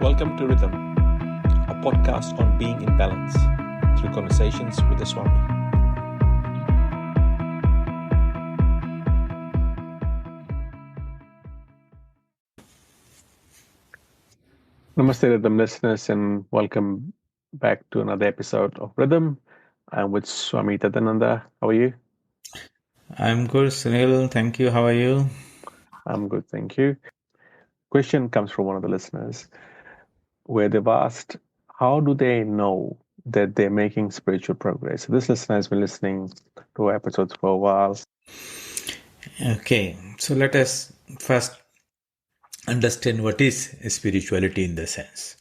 Welcome to Rhythm, a podcast on being in balance through conversations with the Swami. Namaste, Rhythm listeners, and welcome back to another episode of Rhythm. I'm with Swami Tadananda. How are you? I'm good, Sunil. Thank you. How are you? I'm good, thank you. Question comes from one of the listeners where they've asked, how do they know that they're making spiritual progress? So this listener has been listening to our episodes for a while. Okay, so let us first understand what is spirituality in the sense.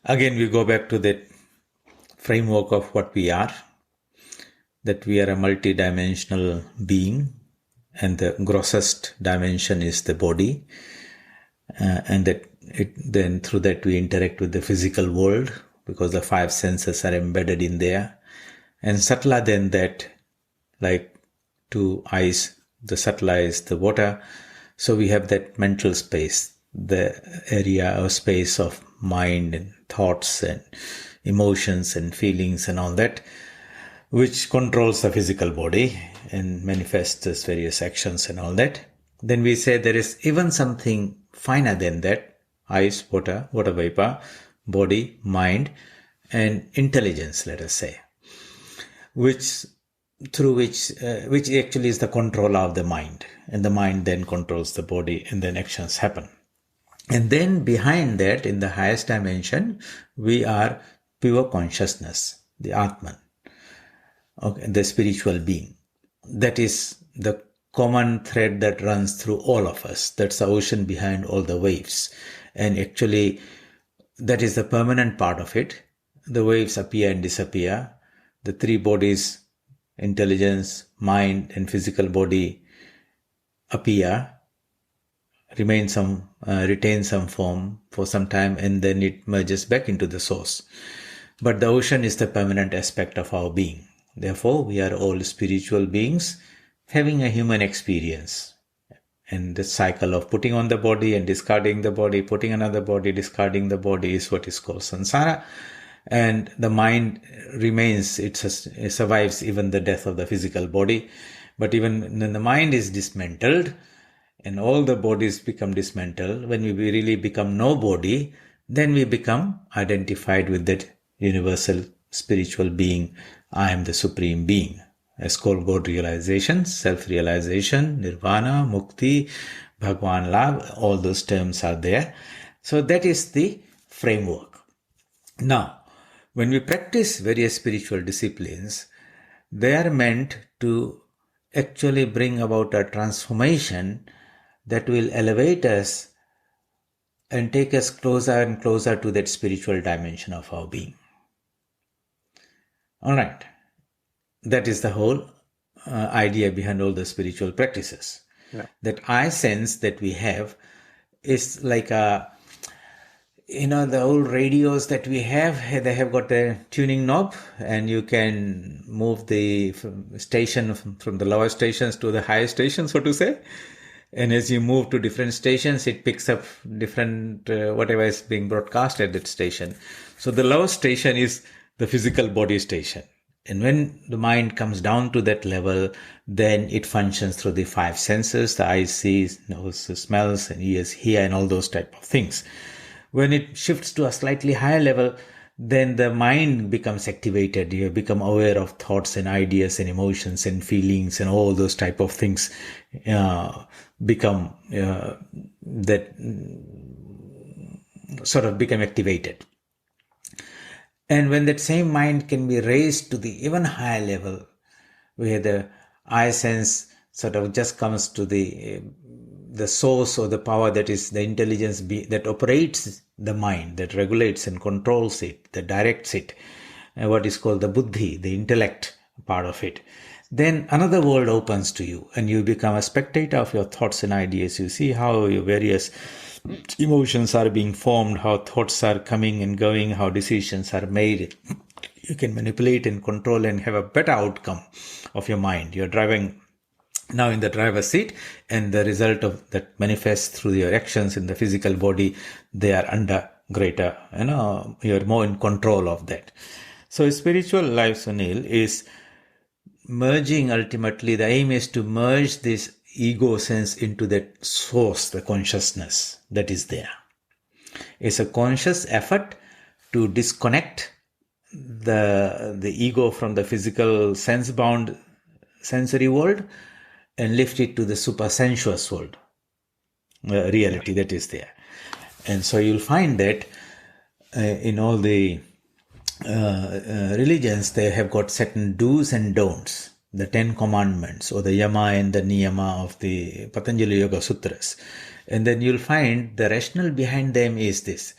Again, we go back to that framework of what we are, that we are a multidimensional being, and the grossest dimension is the body, and that then through that we interact with the physical world because the five senses are embedded in there, and subtler than that, like two eyes, the subtler is the water. So we have that mental space, the area or space of mind and thoughts and emotions and feelings and all that, which controls the physical body and manifests as various actions and all that. Then we say there is even something finer than that: eyes, water vapor, body, mind, and intelligence, let us say, which actually is the control of the mind, and the mind then controls the body, and then actions happen. And then behind that, in the highest dimension, we are pure consciousness, the Atman, okay, the spiritual being. That is the common thread that runs through all of us. That's the ocean behind all the waves, and actually that is the permanent part of it. The waves appear and disappear. The three bodies, intelligence, mind, and physical body, appear, retain some form for some time, and then it merges back into the source. But the ocean is the permanent aspect of our being. Therefore, we are all spiritual beings having a human experience. And the cycle of putting on the body and discarding the body, putting another body, discarding the body is what is called samsara. And the mind remains, it survives even the death of the physical body. But even when the mind is dismantled and all the bodies become dismantled, when we really become no body, then we become identified with that universal spiritual being. I am the supreme being. As called God realization, self-realization, nirvana, mukti, Bhagwan love, all those terms are there. So that is the framework. Now, when we practice various spiritual disciplines, they are meant to actually bring about a transformation that will elevate us and take us closer and closer to that spiritual dimension of our being. All right. That is the whole idea behind all the spiritual practices. Yeah. That I sense that we have is like the old radios that we have, they have got a tuning knob, and you can move the station from the lower stations to the higher stations, so to say. And as you move to different stations, it picks up different, whatever is being broadcast at that station. So the lower station is the physical body station. And when the mind comes down to that level, then it functions through the five senses: the eyes sees, nose smells, and ears hear, and all those type of things. When it shifts to a slightly higher level, then the mind becomes activated. You become aware of thoughts and ideas and emotions and feelings, and all those type of things become activated. And when that same mind can be raised to the even higher level, where the I sense sort of just comes to the source or the power that is the intelligence that operates the mind, that regulates and controls it, that directs it, what is called the buddhi, the intellect part of it, then another world opens to you, and you become a spectator of your thoughts and ideas. You see how your various emotions are being formed, how thoughts are coming and going, how decisions are made. You can manipulate and control and have a better outcome of your mind. You're driving now in the driver's seat, and the result of that manifests through your actions in the physical body. They are under greater, you're more in control of that. So spiritual life, Sunil, is merging. Ultimately, the aim is to merge this ego sense into that source, the consciousness that is there. It's a conscious effort to disconnect the ego from the physical sense-bound sensory world and lift it to the super-sensuous world, reality that is there. And so you'll find that in all the religions, they have got certain do's and don'ts, the 10 commandments or the yama and the niyama of the Patanjali Yoga Sutras. And then you'll find the rationale behind them is this.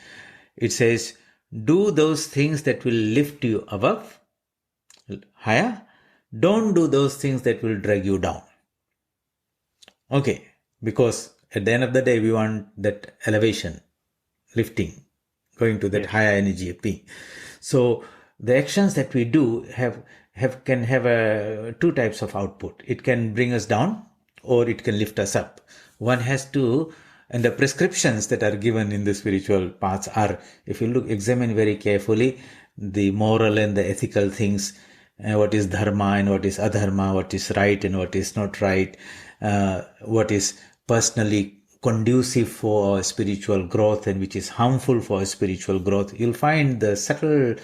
It says, do those things that will lift you above, higher. Don't do those things that will drag you down. Okay, because at the end of the day, we want that elevation, lifting, going to that higher energy of being. So the actions that we do can have two types of output. It can bring us down or it can lift us up. One has to, and the prescriptions that are given in the spiritual paths are, if you examine very carefully, the moral and the ethical things, what is dharma and what is adharma, what is right and what is not right, what is personally conducive for spiritual growth and which is harmful for spiritual growth. You'll find the subtle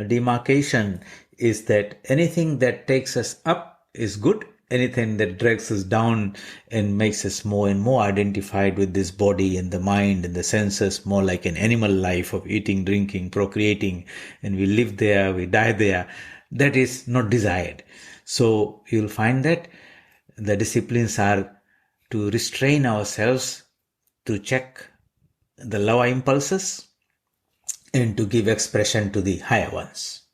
demarcation is that anything that takes us up is good. Anything that drags us down and makes us more and more identified with this body and the mind and the senses, more like an animal life of eating, drinking, procreating, and we live there, we die there, that is not desired. So you'll find that the disciplines are to restrain ourselves, to check the lower impulses, and to give expression to the higher ones.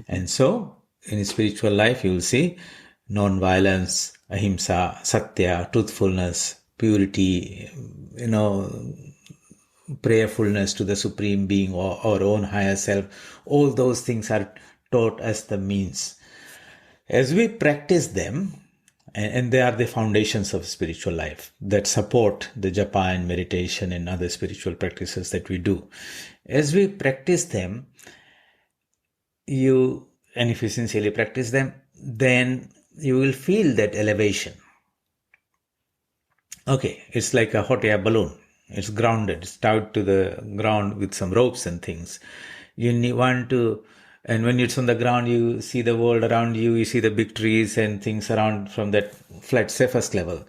And so in spiritual life, you will see non-violence, ahimsa, satya, truthfulness, purity, prayerfulness to the Supreme Being or our own higher self. All those things are taught as the means. As we practice them, and they are the foundations of spiritual life that support the japa and meditation and other spiritual practices that we do. As we practice them, and if you sincerely practice them, then you will feel that elevation. Okay, it's like a hot air balloon. It's grounded. It's tied to the ground with some ropes and things. And when it's on the ground, you see the world around you, you see the big trees and things around from that flat surface level.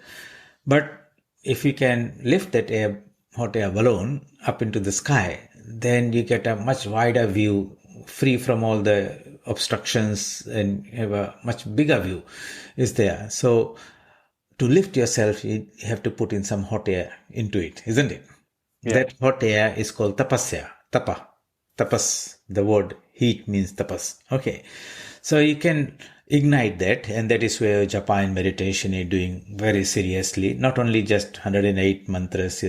But if you can lift that hot air balloon up into the sky, then you get a much wider view, free from all the obstructions, and have a much bigger view is there. So to lift yourself, you have to put in some hot air into it, isn't it? Yeah. That hot air is called tapasya, tapas. The word heat means tapas. Okay. So you can ignite that, and that is where japa and meditation are doing very seriously. Not only just 108 mantras,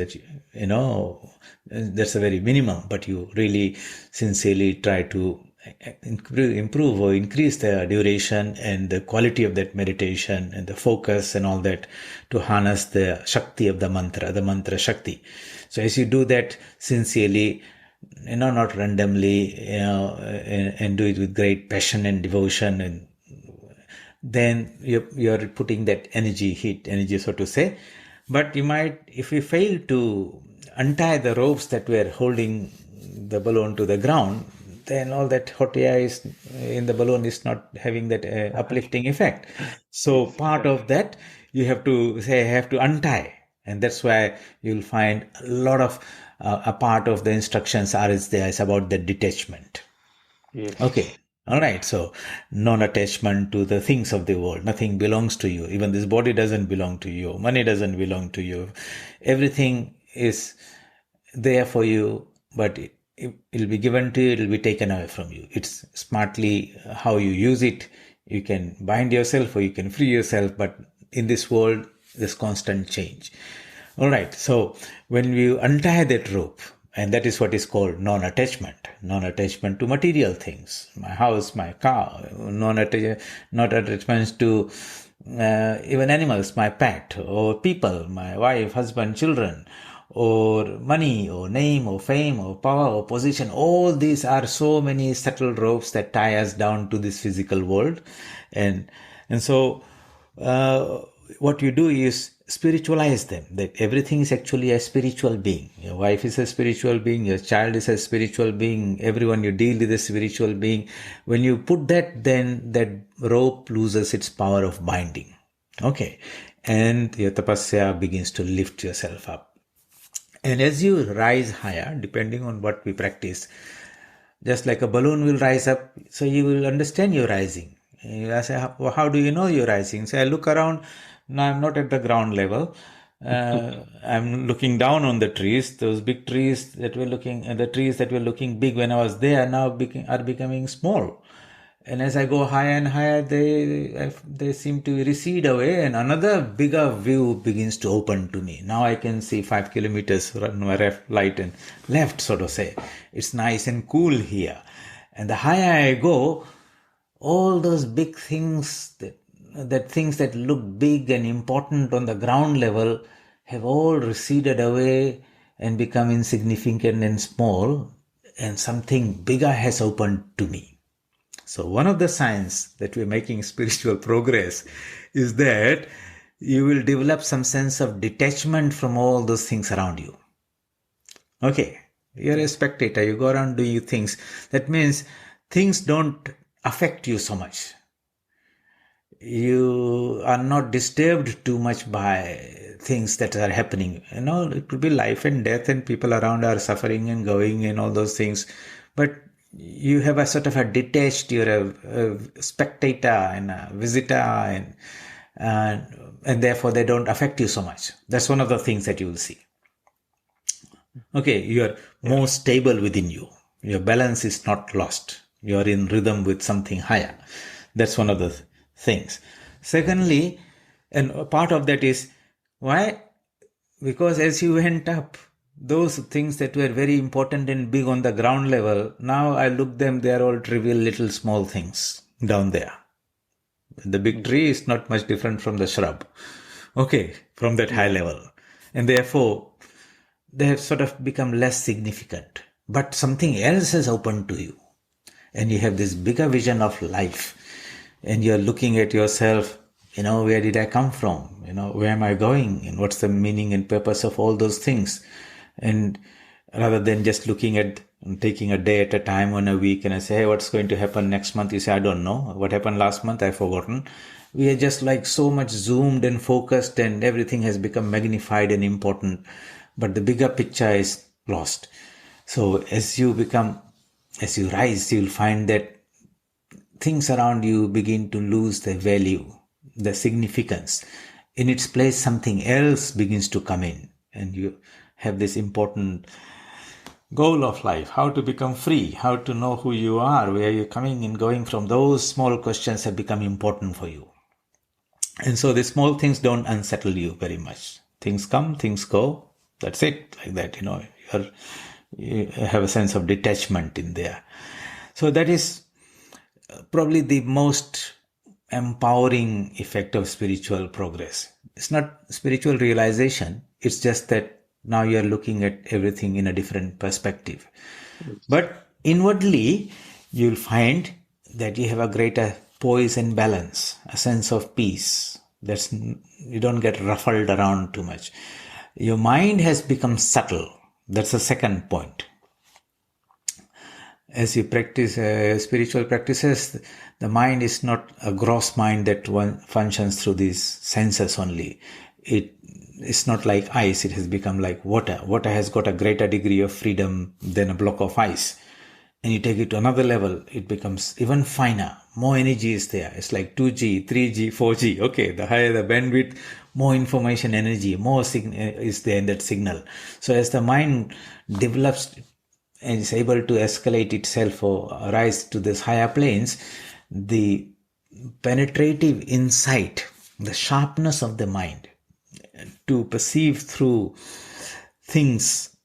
that's a very minimum, but you really sincerely try to improve or increase the duration and the quality of that meditation and the focus and all that to harness the shakti of the mantra shakti. So as you do that sincerely, not randomly, and do it with great passion and devotion, and then you're putting that energy, so to say. But you might, if you fail to untie the ropes that were holding the balloon to the ground, then all that hot air is in the balloon is not having that uplifting effect. So part of that, you have to say, I have to untie. And that's why you'll find a lot of, a part of the instructions is about the detachment. Yes. Okay. All right. So non-attachment to the things of the world. Nothing belongs to you. Even this body doesn't belong to you. Money doesn't belong to you. Everything is there for you, but it'll be given to you, it'll be taken away from you. It's smartly how you use it. You can bind yourself or you can free yourself, but in this world, there's constant change. All right. So when you untie that rope, and that is what is called non-attachment to material things, my house, my car, not attachments to even animals, my pet, or people, my wife, husband, children, or money or name or fame or power or position. All these are so many subtle ropes that tie us down to this physical world. And so what you do is spiritualize them, that everything is actually a spiritual being. Your wife is a spiritual being, your child is a spiritual being, everyone you deal with is a spiritual being. When you put that, then that rope loses its power of binding. Okay. And your tapasya begins to lift yourself up. And as you rise higher, depending on what we practice, just like a balloon will rise up, so you will understand you're rising. You say, how do you know you're rising? So I look around. Now I'm not at the ground level. I'm looking down on the trees. Those big trees that were looking big when I was there now are becoming small. And as I go higher and higher, they seem to recede away, and another bigger view begins to open to me. Now I can see 5 kilometers right and left, so to say. It's nice and cool here. And the higher I go, all those big things things that look big and important on the ground level have all receded away and become insignificant and small, and something bigger has opened to me. So one of the signs that we're making spiritual progress is that you will develop some sense of detachment from all those things around you. Okay, you're a spectator, you go around doing things. That means things don't affect you so much. You are not disturbed too much by things that are happening. It could be life and death, and people around are suffering and going and all those things. But you have a sort of a detached, you're a spectator and a visitor, and therefore they don't affect you so much. That's one of the things that you will see. Okay, you're more stable within you. Your balance is not lost. You're in rhythm with something higher. That's one of the things. Secondly, and a part of that is why? Because as you went up, those things that were very important and big on the ground level, now I look them, they are all trivial little small things down there. The big tree is not much different from the shrub. Okay, from that high level. And therefore, they have sort of become less significant. But something else has opened to you. And you have this bigger vision of life. And you're looking at yourself, where did I come from? Where am I going? And what's the meaning and purpose of all those things? And rather than just looking at taking a day at a time on a week and I say, hey, what's going to happen next month? You say, I don't know. What happened last month? I've forgotten. We are just like so much zoomed and focused, and everything has become magnified and important. But the bigger picture is lost. So as you rise, you'll find that things around you begin to lose their value, the significance. In its place, something else begins to come in, and you have this important goal of life, how to become free, how to know who you are, where you're coming and going from. Those small questions have become important for you. And so the small things don't unsettle you very much. Things come, things go. That's it, like that, you have a sense of detachment in there. So that is probably the most empowering effect of spiritual progress. It's not spiritual realization. It's just that now you're looking at everything in a different perspective. But inwardly, you'll find that you have a greater poise and balance, a sense of peace. You don't get ruffled around too much. Your mind has become subtle. That's the second point. As you practice spiritual practices, the mind is not a gross mind that one functions through these senses only. It's not like ice. It has become like water. Water has got a greater degree of freedom than a block of ice. And you take it to another level, it becomes even finer. More energy is there. It's like 2G, 3G, 4G. Okay, the higher the bandwidth, more information energy, more is there in that signal. So as the mind develops and is able to escalate itself or rise to these higher planes, the penetrative insight, the sharpness of the mind to perceive through things,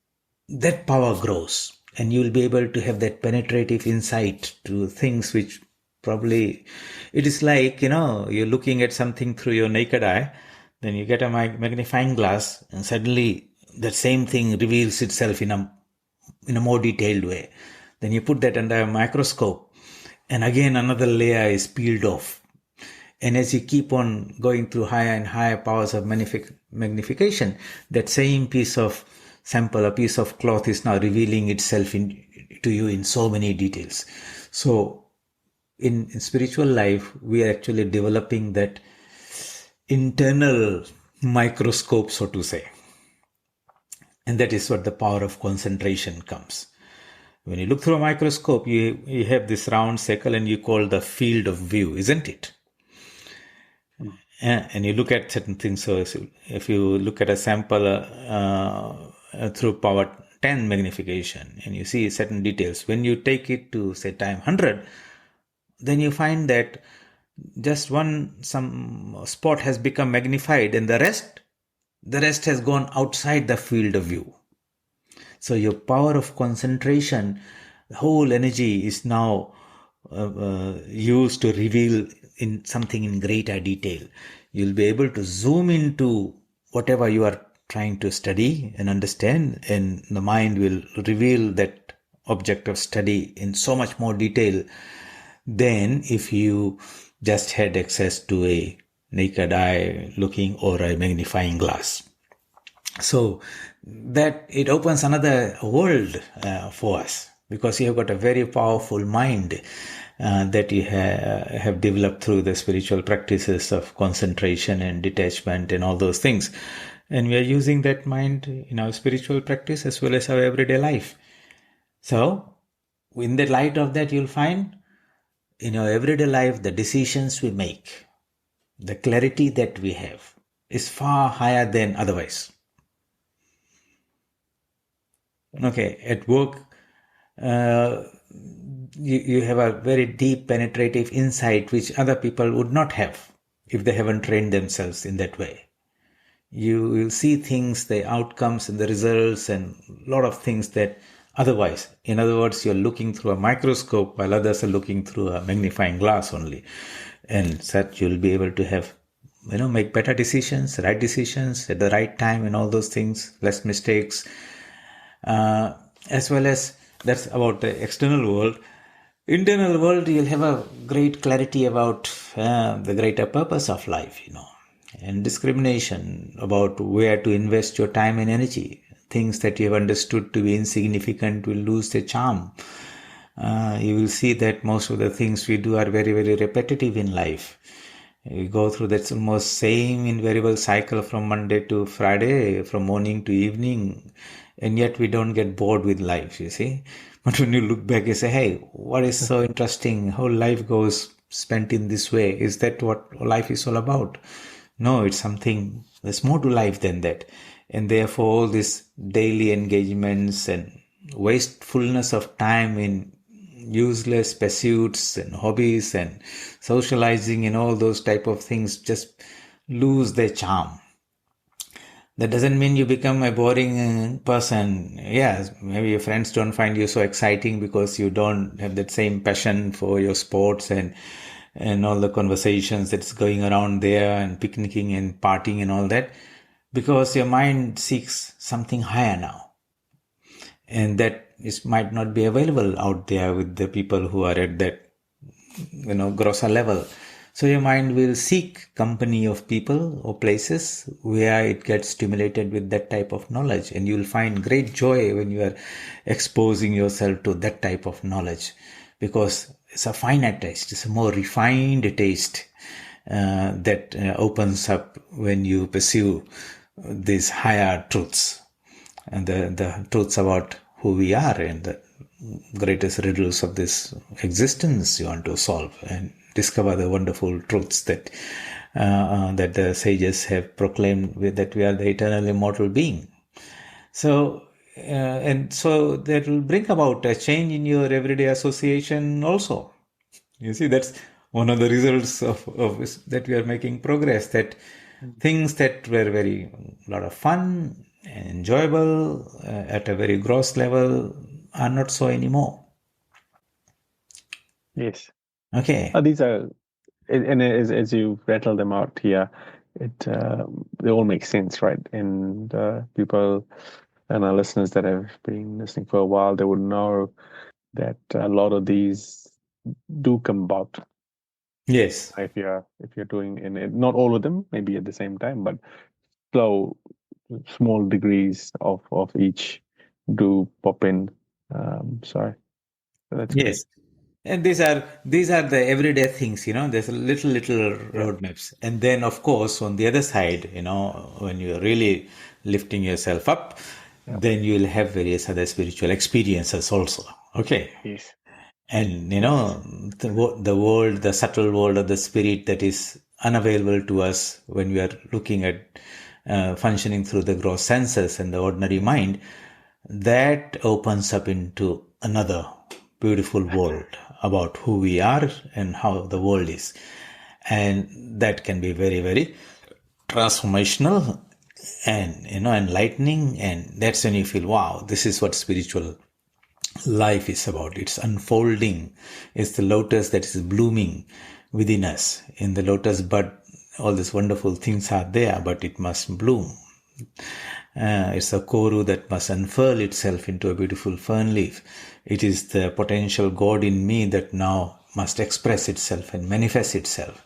that power grows. And you'll be able to have that penetrative insight to things which probably, it is like, you're looking at something through your naked eye, then you get a magnifying glass and suddenly that same thing reveals itself in a more detailed way. Then you put that under a microscope, and again another layer is peeled off. And as you keep on going through higher and higher powers of magnification, that same piece of sample, a piece of cloth, is now revealing itself to you in so many details. So in spiritual life, we are actually developing that internal microscope, so to say. And that is what the power of concentration comes. When you look through a microscope, you have this round circle, and you call the field of view, isn't it? And you look at certain things. So if you look at a sample through power 10 magnification, and you see certain details, when you take it to say time 100, then you find that just some spot has become magnified, and the rest has gone outside the field of view. So your power of concentration, the whole energy is now used to reveal in something in greater detail. You'll be able to zoom into whatever you are trying to study and understand, and the mind will reveal that object of study in so much more detail than if you just had access to a naked eye looking or a magnifying glass. So that it opens another world for us, because you have got a very powerful mind that you have developed through the spiritual practices of concentration and detachment and all those things. And we are using that mind in our spiritual practice as well as our everyday life. So in the light of that, you'll find in our everyday life, the decisions we make, the clarity that we have is far higher than otherwise. Okay, at work, you have a very deep penetrative insight which other people would not have if they haven't trained themselves in that way. You will see things, the outcomes and the results, and a lot of things that otherwise, in other words, you're looking through a microscope while others are looking through a magnifying glass only. And such you'll be able to have, make better decisions, right decisions at the right time and all those things, less mistakes. As well as that's about the external world. Internal world, you'll have a great clarity about the greater purpose of life, and discrimination about where to invest your time and energy. Things that you have understood to be insignificant will lose their charm. You will see that most of the things we do are very, very repetitive in life. We go through that almost same invariable cycle from Monday to Friday, from morning to evening, and yet we don't get bored with life, you see. But when you look back, you say, hey, what is so interesting? How life goes spent in this way? Is that what life is all about? No, it's something, there's more to life than that. And therefore, all these daily engagements and wastefulness of time in useless pursuits and hobbies and socializing and all those type of things just lose their charm. That doesn't mean you become a boring person. Yeah, maybe your friends don't find you so exciting because you don't have that same passion for your sports and all the conversations that's going around there and picnicking and partying and all that, because your mind seeks something higher now. And that might not be available out there with the people who are at that, grosser level. So your mind will seek company of people or places where it gets stimulated with that type of knowledge. And you'll find great joy when you are exposing yourself to that type of knowledge, because it's a finer taste. It's a more refined taste that opens up when you pursue these higher truths and the truths about who we are and the greatest riddles of this existence you want to solve and discover the wonderful truths that the sages have proclaimed, that we are the eternal immortal being. So and so that will bring about a change in your everyday association also. You see, that's one of the results of that we are making progress, that things that were very a lot of fun and enjoyable at a very gross level are not so anymore. Yes. Okay. These are, and as you rattle them out here, they all make sense, right? And people and our listeners that have been listening for a while, they would know that a lot of these do come about Yes. if you're doing in it. Not all of them, maybe at the same time, but slow, small degrees of each do pop in. So that's good. Yes. And these are the everyday things, there's a little Yeah, roadmaps. And then of course on the other side, when you're really lifting yourself up, yeah, then you'll have various other spiritual experiences also. Okay. yes, And yes, the world, the subtle world of the spirit that is unavailable to us when we are looking at functioning through the gross senses and the ordinary mind, that opens up into another beautiful world about who we are and how the world is. And that can be very, very transformational and enlightening. And that's when you feel, wow, this is what spiritual life is about. It's unfolding. It's the lotus that is blooming within us. In the lotus bud, all these wonderful things are there, but it must bloom. It's a koru that must unfurl itself into a beautiful fern leaf. It is the potential God in me that now must express itself and manifest itself.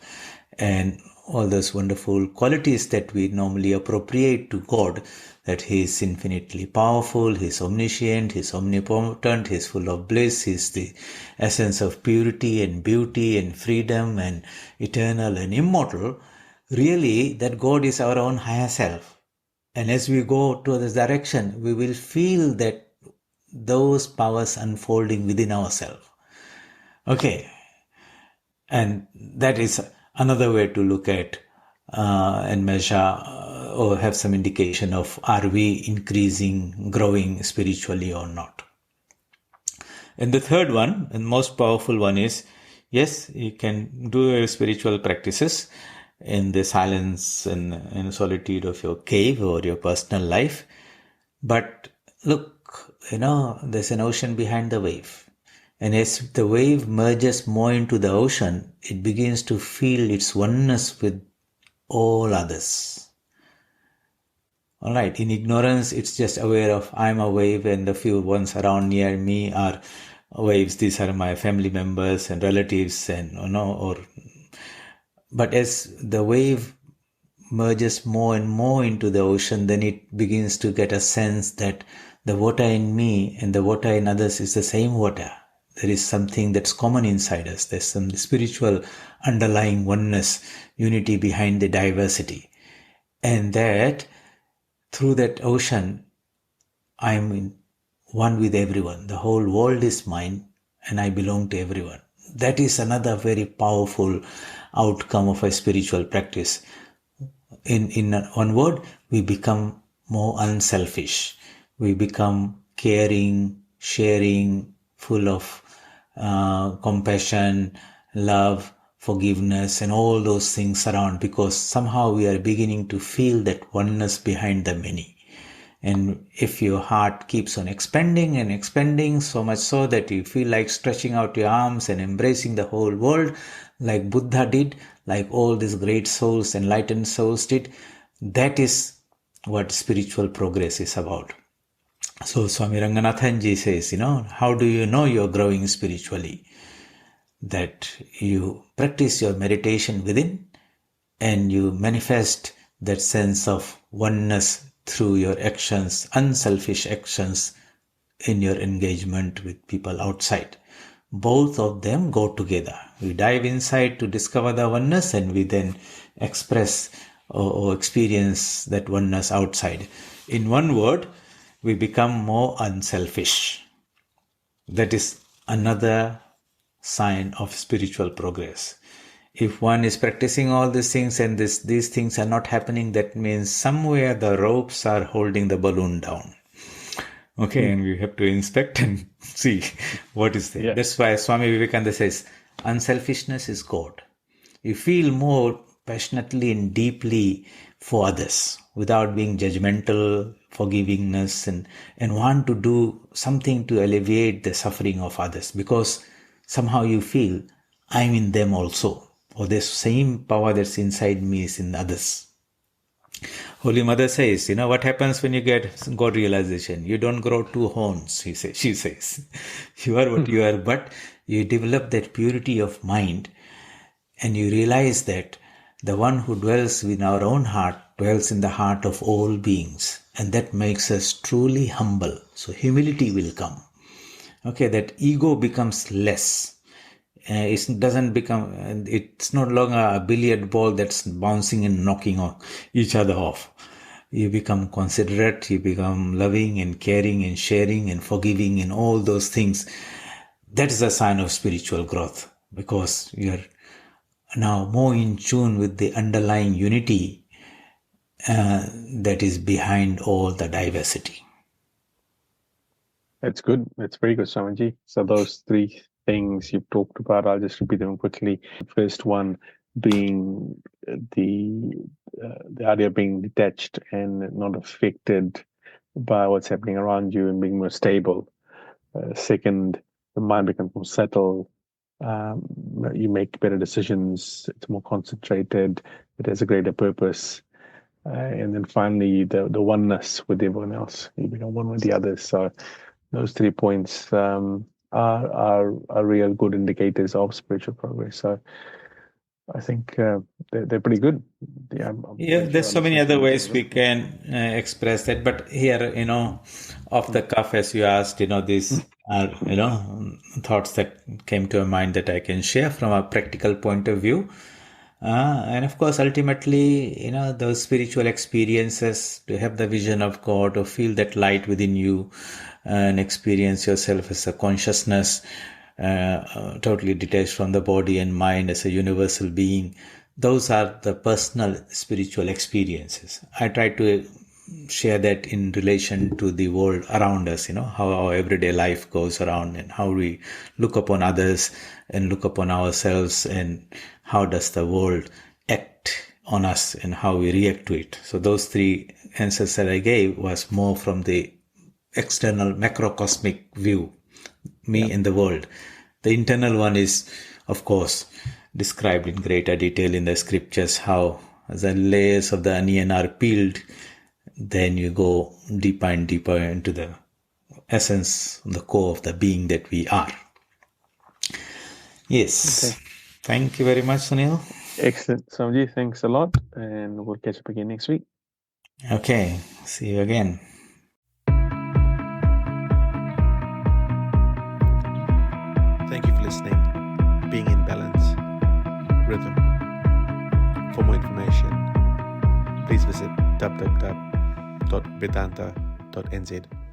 And all those wonderful qualities that we normally appropriate to God, that He is infinitely powerful, He is omniscient, He is omnipotent, He is full of bliss, He is the essence of purity and beauty and freedom and eternal and immortal. Really, that God is our own higher self. And as we go to this direction, we will feel that those powers unfolding within ourselves. Okay. And that is another way to look at and measure or have some indication of are we increasing, growing spiritually or not. And the third one, and most powerful one is, yes, you can do your spiritual practices in the silence and solitude of your cave or your personal life. But look, there's an ocean behind the wave. And as the wave merges more into the ocean, it begins to feel its oneness with all others. All right, in ignorance, it's just aware of I'm a wave and the few ones around near me are waves. These are my family members and relatives but as the wave merges more and more into the ocean, then it begins to get a sense that the water in me and the water in others is the same water. There is something that's common inside us. There's some spiritual underlying oneness, unity behind the diversity. And that through that ocean, I'm in one with everyone. The whole world is mine and I belong to everyone. That is another very powerful outcome of a spiritual practice. In one word, we become more unselfish. We become caring, sharing, full of compassion, love, forgiveness, and all those things around, because somehow we are beginning to feel that oneness behind the many. And if your heart keeps on expanding and expanding, so much so that you feel like stretching out your arms and embracing the whole world, like Buddha did, like all these great souls, enlightened souls did, that is what spiritual progress is about. So Swami Ranganathanji says, how do you know you're growing spiritually? That you practice your meditation within and you manifest that sense of oneness through your actions, unselfish actions in your engagement with people outside. Both of them go together. We dive inside to discover the oneness and we then express or experience that oneness outside. In one word, we become more unselfish. That is another sign of spiritual progress. If one is practicing all these things and these things are not happening, that means somewhere the ropes are holding the balloon down. Okay, and we have to inspect and see what is there. yeah, That's why Swami Vivekananda says, unselfishness is God. You feel more passionately and deeply for others without being judgmental, forgivingness, and want to do something to alleviate the suffering of others, because somehow you feel I'm in them also, or the same power that's inside me is in others. Holy Mother says, what happens when you get God realization? You don't grow two horns, she says. You are what you are, but you develop that purity of mind, and you realize that the one who dwells in our own heart dwells in the heart of all beings, and that makes us truly humble. So humility will come. Okay, that ego becomes less. It doesn't become, it's no longer a billiard ball that's bouncing and knocking each other off. You become considerate, you become loving and caring and sharing and forgiving and all those things. That is a sign of spiritual growth, because you're now more in tune with the underlying unity that is behind all the diversity. That's good. That's very good, Swamiji. So those three things you've talked about, I'll just repeat them quickly. The first one being the idea of being detached and not affected by what's happening around you and being more stable. Second, the mind becomes more settled. You make better decisions. It's more concentrated. It has a greater purpose. And then finally, the oneness with everyone else. You become one with the others. So those 3 points are real good indicators of spiritual progress. So I think they're pretty good. Yeah, There's so many other ways we can express that, but here, off the cuff, as you asked, these are, thoughts that came to my mind that I can share from a practical point of view. And of course, ultimately, those spiritual experiences, to have the vision of God or feel that light within you and experience yourself as a consciousness, totally detached from the body and mind as a universal being. Those are the personal spiritual experiences. I try to share that in relation to the world around us, how our everyday life goes around and how we look upon others and look upon ourselves, and how does the world act on us and how we react to it. So those 3 answers that I gave was more from the external macrocosmic view, me and the world. The internal one is, of course, described in greater detail in the scriptures, how the layers of the onion are peeled. Then you go deeper and deeper into the essence, the core of the being that we are. Yes. Okay. Thank you very much, Sunil. Excellent, Swamiji. Thanks a lot. And we'll catch up again next week. Okay. See you again. Thank you for listening. Being in balance, rhythm. For more information, please visit www.vedanta.nz.